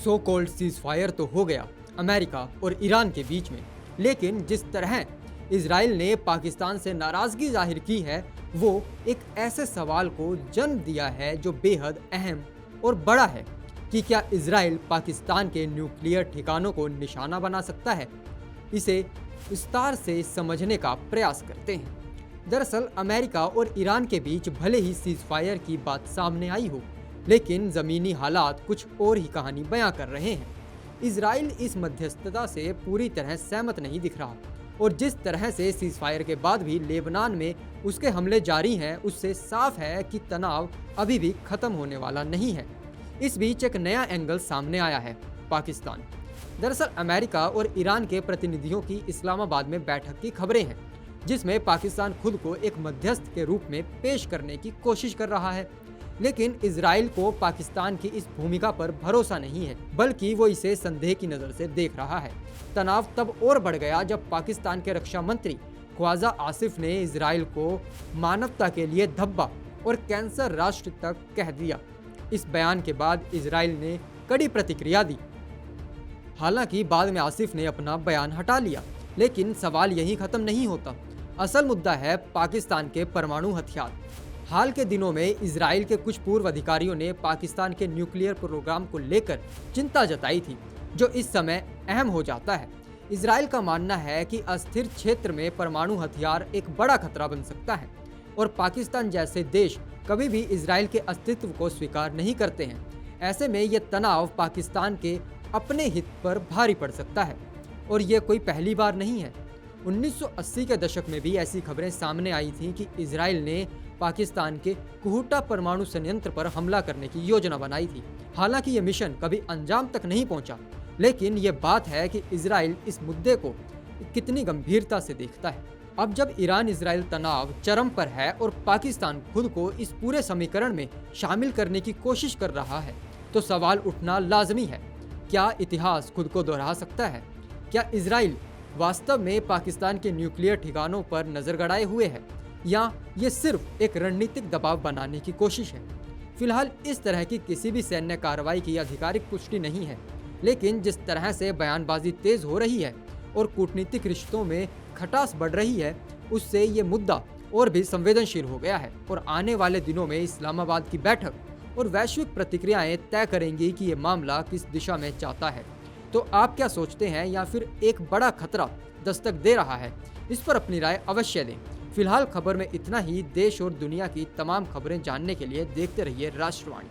So called cease fire तो हो गया अमेरिका और ईरान के बीच में, लेकिन जिस तरह इजराइल ने पाकिस्तान से नाराजगी जाहिर की है वो एक ऐसे सवाल को जन्म दिया है जो बेहद अहम और बड़ा है कि क्या इजराइल पाकिस्तान के न्यूक्लियर ठिकानों को निशाना बना सकता है। इसे विस्तार से समझने का प्रयास करते हैं। दरअसल अमेरिका और ईरान के बीच भले ही सीज फायर की बात सामने आई हो, लेकिन ज़मीनी हालात कुछ और ही कहानी बयां कर रहे हैं। इजराइल इस मध्यस्थता से पूरी तरह सहमत नहीं दिख रहा और जिस तरह से सीज फायर के बाद भी लेबनान में उसके हमले जारी हैं, उससे साफ है कि तनाव अभी भी खत्म होने वाला नहीं है। इस बीच एक नया एंगल सामने आया है, पाकिस्तान। दरअसल अमेरिका और ईरान के प्रतिनिधियों की इस्लामाबाद में बैठक की खबरें हैं, जिसमें पाकिस्तान खुद को एक मध्यस्थ के रूप में पेश करने की कोशिश कर रहा है। लेकिन इजराइल को पाकिस्तान की इस भूमिका पर भरोसा नहीं है, बल्कि वो इसे संदेह की नज़र से देख रहा है। तनाव तब और बढ़ गया जब पाकिस्तान के रक्षा मंत्री ख्वाजा आसिफ ने इजराइल को मानवता के लिए धब्बा और कैंसर राष्ट्र तक कह दिया। इस बयान के बाद इजराइल ने कड़ी प्रतिक्रिया दी। हालांकि बाद में आसिफ ने अपना बयान हटा लिया, लेकिन सवाल यहीं खत्म नहीं होता। असल मुद्दा है पाकिस्तान के परमाणु हथियार। हाल के दिनों में इजराइल के कुछ पूर्व अधिकारियों ने पाकिस्तान के न्यूक्लियर प्रोग्राम को लेकर चिंता जताई थी, जो इस समय अहम हो जाता है। इजराइल का मानना है कि अस्थिर क्षेत्र में परमाणु हथियार एक बड़ा खतरा बन सकता है और पाकिस्तान जैसे देश कभी भी इजराइल के अस्तित्व को स्वीकार नहीं करते हैं। ऐसे में ये तनाव पाकिस्तान के अपने हित पर भारी पड़ सकता है और ये कोई पहली बार नहीं है। 1980 के दशक में भी ऐसी खबरें सामने आई थीं कि इजराइल ने पाकिस्तान के कुहुटा परमाणु संयंत्र पर हमला करने की योजना बनाई थी। हालांकि ये मिशन कभी अंजाम तक नहीं पहुंचा, लेकिन ये बात है कि इजराइल इस मुद्दे को कितनी गंभीरता से देखता है। अब जब ईरान इजराइल तनाव चरम पर है और पाकिस्तान खुद को इस पूरे समीकरण में शामिल करने की कोशिश कर रहा है, तो सवाल उठना लाजमी है, क्या इतिहास खुद को दोहरा सकता है? क्या इजराइल वास्तव में पाकिस्तान के न्यूक्लियर ठिकानों पर नजर गड़ाए हुए है, या ये सिर्फ एक रणनीतिक दबाव बनाने की कोशिश है? फिलहाल इस तरह की किसी भी सैन्य कार्रवाई की आधिकारिक पुष्टि नहीं है, लेकिन जिस तरह से बयानबाजी तेज हो रही है और कूटनीतिक रिश्तों में खटास बढ़ रही है, उससे ये मुद्दा और भी संवेदनशील हो गया है और आने वाले दिनों में इस्लामाबाद की बैठक और वैश्विक प्रतिक्रियाएं तय करेंगी कि ये मामला किस दिशा में जाता है। तो आप क्या सोचते हैं, या फिर एक बड़ा खतरा दस्तक दे रहा है? इस पर अपनी राय अवश्य दें। फिलहाल खबर में इतना ही। देश और दुनिया की तमाम खबरें जानने के लिए देखते रहिए राष्ट्रवाणी।